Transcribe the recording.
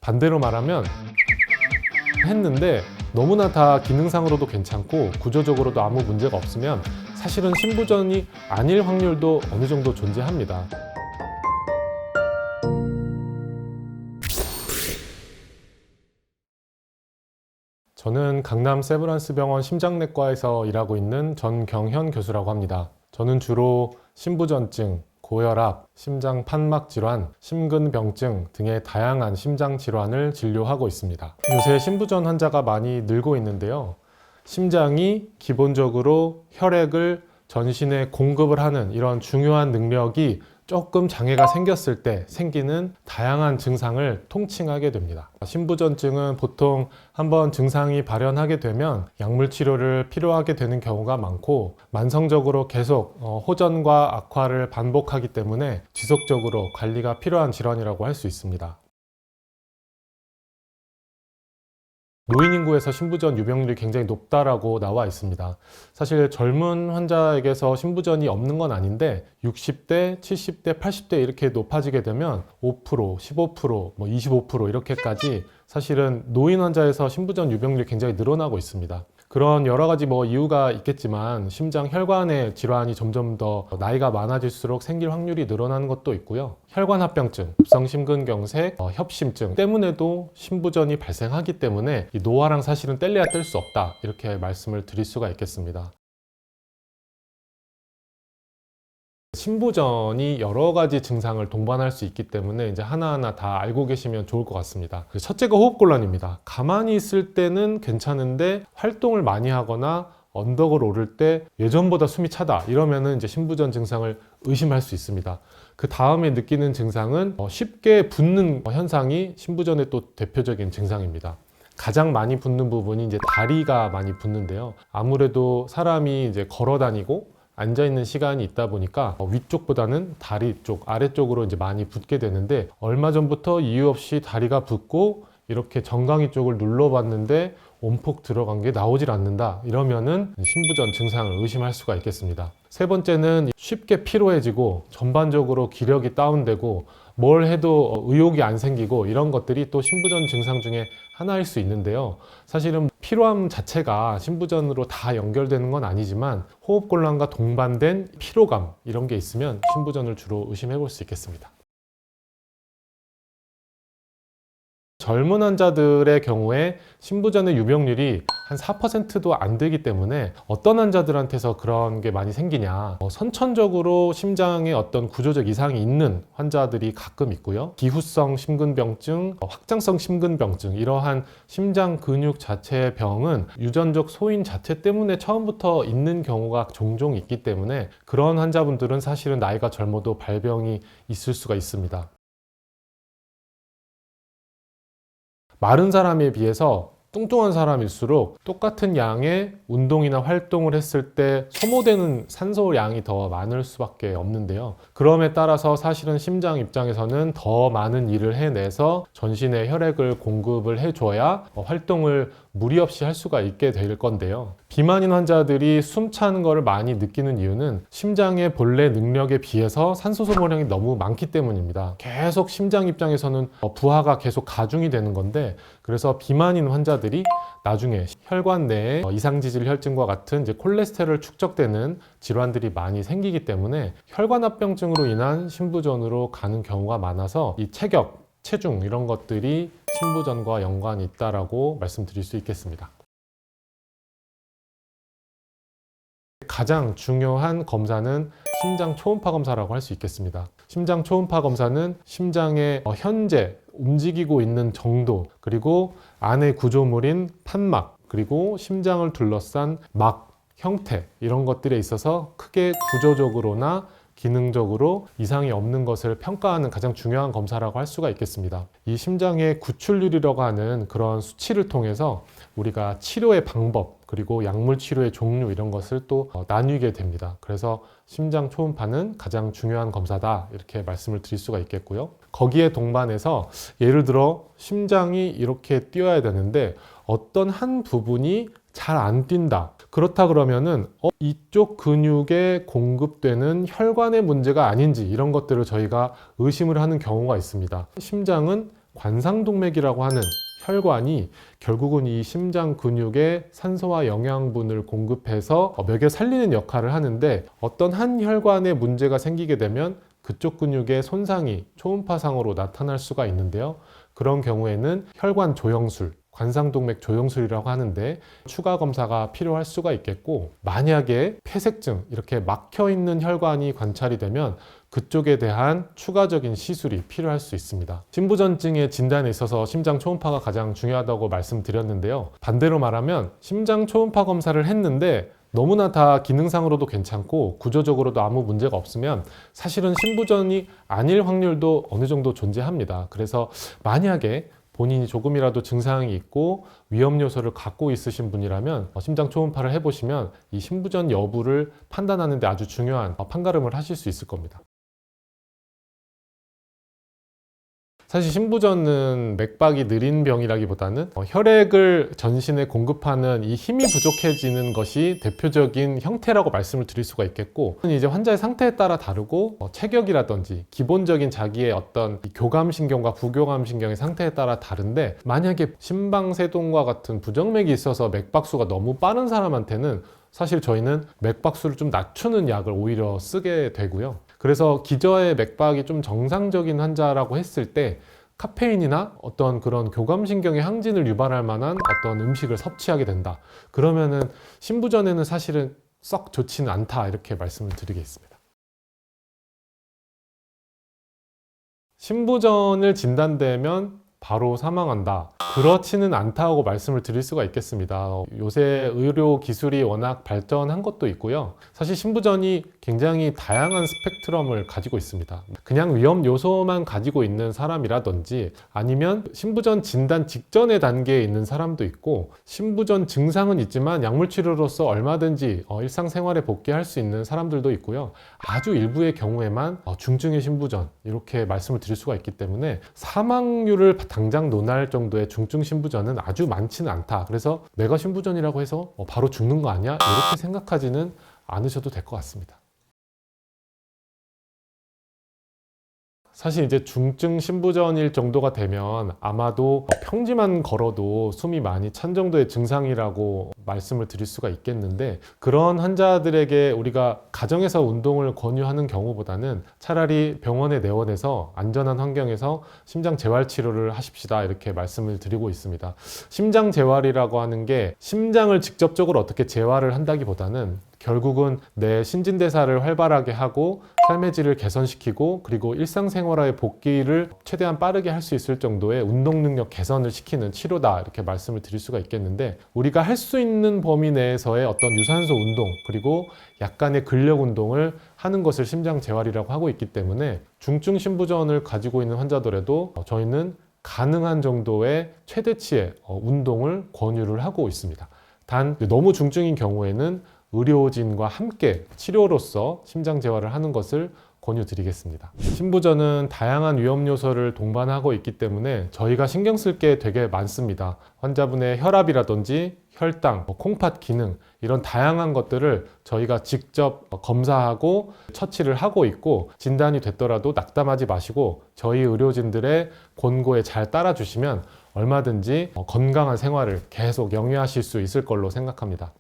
반대로 말하면 했는데 너무나 다 기능상으로도 괜찮고 구조적으로도 아무 문제가 없으면 사실은 심부전이 아닐 확률도 어느 정도 존재합니다. 저는 강남 세브란스 병원 심장내과에서 일하고 있는 전경현 교수라고 합니다. 저는 주로 심부전증, 고혈압, 심장 판막 질환, 심근병증 등의 다양한 심장 질환을 진료하고 있습니다. 요새 심부전 환자가 많이 늘고 있는데요. 심장이 기본적으로 혈액을 전신에 공급을 하는 이런 중요한 능력이 조금 장애가 생겼을 때 생기는 다양한 증상을 통칭하게 됩니다. 심부전증은 보통 한번 증상이 발현하게 되면 약물 치료를 필요하게 되는 경우가 많고 만성적으로 계속 호전과 악화를 반복하기 때문에 지속적으로 관리가 필요한 질환이라고 할 수 있습니다. 노인 인구에서 심부전 유병률이 굉장히 높다라고 나와 있습니다. 사실 젊은 환자에게서 심부전이 없는 건 아닌데 60대, 70대, 80대 이렇게 높아지게 되면 5%, 15%, 25% 이렇게까지 사실은 노인 환자에서 심부전 유병률이 굉장히 늘어나고 있습니다. 그런 여러 가지 이유가 있겠지만 심장 혈관의 질환이 점점 더 나이가 많아질수록 생길 확률이 늘어나는 것도 있고요. 혈관합병증, 급성심근경색, 협심증 때문에도 심부전이 발생하기 때문에 이 노화랑 사실은 뗄래야 뗄 수 없다 이렇게 말씀을 드릴 수가 있겠습니다. 심부전이 여러 가지 증상을 동반할 수 있기 때문에 이제 하나하나 다 알고 계시면 좋을 것 같습니다. 첫째가 호흡곤란입니다. 가만히 있을 때는 괜찮은데 활동을 많이 하거나 언덕을 오를 때 예전보다 숨이 차다 이러면은 이제 심부전 증상을 의심할 수 있습니다. 그 다음에 느끼는 증상은 쉽게 붓는 현상이 심부전의 또 대표적인 증상입니다. 가장 많이 붓는 부분이 이제 다리가 많이 붓는데요. 아무래도 사람이 이제 걸어 다니고 앉아있는 시간이 있다 보니까 위쪽보다는 다리 쪽, 아래쪽으로 이제 많이 붓게 되는데 얼마 전부터 이유 없이 다리가 붓고 이렇게 정강이 쪽을 눌러봤는데 온폭 들어간 게 나오질 않는다 이러면은 심부전 증상을 의심할 수가 있겠습니다. 세 번째는 쉽게 피로해지고 전반적으로 기력이 다운되고 뭘 해도 의욕이 안 생기고 이런 것들이 또 심부전 증상 중에 하나일 수 있는데요. 사실은 피로함 자체가 심부전으로 다 연결되는 건 아니지만 호흡곤란과 동반된 피로감 이런 게 있으면 심부전을 주로 의심해 볼 수 있겠습니다. 젊은 환자들의 경우에 심부전의 유병률이 한 4%도 안 되기 때문에 어떤 환자들한테서 그런 게 많이 생기냐, 선천적으로 심장에 어떤 구조적 이상이 있는 환자들이 가끔 있고요. 기후성 심근병증, 확장성 심근병증 이러한 심장 근육 자체의 병은 유전적 소인 자체 때문에 처음부터 있는 경우가 종종 있기 때문에 그런 환자분들은 사실은 나이가 젊어도 발병이 있을 수가 있습니다. 마른 사람에 비해서 뚱뚱한 사람일수록 똑같은 양의 운동이나 활동을 했을 때 소모되는 산소 양이 더 많을 수밖에 없는데요. 그럼에 따라서 사실은 심장 입장에서는 더 많은 일을 해내서 전신에 혈액을 공급을 해줘야 활동을 무리 없이 할 수가 있게 될 건데요. 비만인 환자들이 숨 차는 것을 많이 느끼는 이유는 심장의 본래 능력에 비해서 산소 소모량이 너무 많기 때문입니다. 계속 심장 입장에서는 부하가 계속 가중이 되는 건데 그래서 비만인 환자들이 나중에 혈관 내에 이상지질 혈증과 같은 이제 콜레스테롤 축적되는 질환들이 많이 생기기 때문에 혈관합병증으로 인한 심부전으로 가는 경우가 많아서 이 체격, 체중 이런 것들이 심부전과 연관이 있다라고 말씀드릴 수 있겠습니다. 가장 중요한 검사는 심장 초음파 검사라고 할 수 있겠습니다. 심장 초음파 검사는 심장의 현재 움직이고 있는 정도, 그리고 안의 구조물인 판막, 그리고 심장을 둘러싼 막 형태 이런 것들에 있어서 크게 구조적으로나 기능적으로 이상이 없는 것을 평가하는 가장 중요한 검사라고 할 수가 있겠습니다. 이 심장의 구출률이라고 하는 그런 수치를 통해서 우리가 치료의 방법 그리고 약물 치료의 종류 이런 것을 또 나뉘게 됩니다. 그래서 심장 초음파는 가장 중요한 검사다 이렇게 말씀을 드릴 수가 있겠고요. 거기에 동반해서 예를 들어 심장이 이렇게 뛰어야 되는데 어떤 한 부분이 잘 안 뛴다. 그렇다 그러면은 이쪽 근육에 공급되는 혈관의 문제가 아닌지 이런 것들을 저희가 의심을 하는 경우가 있습니다. 심장은 관상동맥이라고 하는 혈관이 결국은 이 심장 근육에 산소와 영양분을 공급해서 먹여 살리는 역할을 하는데, 어떤 한 혈관에 문제가 생기게 되면 그쪽 근육의 손상이 초음파상으로 나타날 수가 있는데요. 그런 경우에는 혈관 조영술, 관상동맥 조영술이라고 하는데 추가 검사가 필요할 수가 있겠고, 만약에 폐색증, 이렇게 막혀 있는 혈관이 관찰이 되면 그쪽에 대한 추가적인 시술이 필요할 수 있습니다. 심부전증의 진단에 있어서 심장 초음파가 가장 중요하다고 말씀드렸는데요. 반대로 말하면 심장 초음파 검사를 했는데 너무나 다 기능상으로도 괜찮고 구조적으로도 아무 문제가 없으면 사실은 심부전이 아닐 확률도 어느 정도 존재합니다. 그래서 만약에 본인이 조금이라도 증상이 있고 위험 요소를 갖고 있으신 분이라면 심장 초음파를 해보시면 이 심부전 여부를 판단하는 데 아주 중요한 판가름을 하실 수 있을 겁니다. 사실 심부전은 맥박이 느린 병이라기보다는 혈액을 전신에 공급하는 이 힘이 부족해지는 것이 대표적인 형태라고 말씀을 드릴 수가 있겠고, 이제 환자의 상태에 따라 다르고 체격이라든지 기본적인 자기의 어떤 교감신경과 부교감신경의 상태에 따라 다른데, 만약에 심방세동과 같은 부정맥이 있어서 맥박수가 너무 빠른 사람한테는 사실 저희는 맥박수를 좀 낮추는 약을 오히려 쓰게 되고요. 그래서 기저의 맥박이 좀 정상적인 환자라고 했을 때 카페인이나 어떤 그런 교감신경의 항진을 유발할 만한 어떤 음식을 섭취하게 된다. 그러면은 심부전에는 사실은 썩 좋지는 않다, 이렇게 말씀을 드리겠습니다. 심부전을 진단되면 바로 사망한다, 그렇지는 않다고 말씀을 드릴 수가 있겠습니다. 요새 의료 기술이 워낙 발전한 것도 있고요. 사실 심부전이 굉장히 다양한 스펙트럼을 가지고 있습니다. 그냥 위험 요소만 가지고 있는 사람이라든지, 아니면 심부전 진단 직전의 단계에 있는 사람도 있고, 심부전 증상은 있지만 약물 치료로서 얼마든지 일상생활에 복귀할 수 있는 사람들도 있고요. 아주 일부의 경우에만 중증의 심부전, 이렇게 말씀을 드릴 수가 있기 때문에 사망률을 당장 논할 정도의 중증 심부전은 아주 많지는 않다. 그래서 내가 심부전이라고 해서 바로 죽는 거 아니야? 이렇게 생각하지는 않으셔도 될 것 같습니다. 사실 이제 중증 심부전일 정도가 되면 아마도 평지만 걸어도 숨이 많이 찬 정도의 증상이라고 말씀을 드릴 수가 있겠는데, 그런 환자들에게 우리가 가정에서 운동을 권유하는 경우보다는 차라리 병원에 내원해서 안전한 환경에서 심장 재활 치료를 하십시다, 이렇게 말씀을 드리고 있습니다. 심장 재활이라고 하는 게 심장을 직접적으로 어떻게 재활을 한다기보다는 결국은 내 신진대사를 활발하게 하고 삶의 질을 개선시키고, 그리고 일상생활의 복귀를 최대한 빠르게 할 수 있을 정도의 운동 능력 개선을 시키는 치료다, 이렇게 말씀을 드릴 수가 있겠는데, 우리가 할 수 있는 범위 내에서의 어떤 유산소 운동, 그리고 약간의 근력 운동을 하는 것을 심장 재활이라고 하고 있기 때문에 중증 심부전을 가지고 있는 환자들에도 저희는 가능한 정도의 최대치의 운동을 권유를 하고 있습니다. 단 너무 중증인 경우에는 의료진과 함께 치료로서 심장 재활을 하는 것을 권유드리겠습니다. 심부전은 다양한 위험 요소를 동반하고 있기 때문에 저희가 신경 쓸 게 되게 많습니다. 환자분의 혈압이라든지 혈당, 콩팥 기능, 이런 다양한 것들을 저희가 직접 검사하고 처치를 하고 있고, 진단이 됐더라도 낙담하지 마시고 저희 의료진들의 권고에 잘 따라주시면 얼마든지 건강한 생활을 계속 영위하실 수 있을 걸로 생각합니다.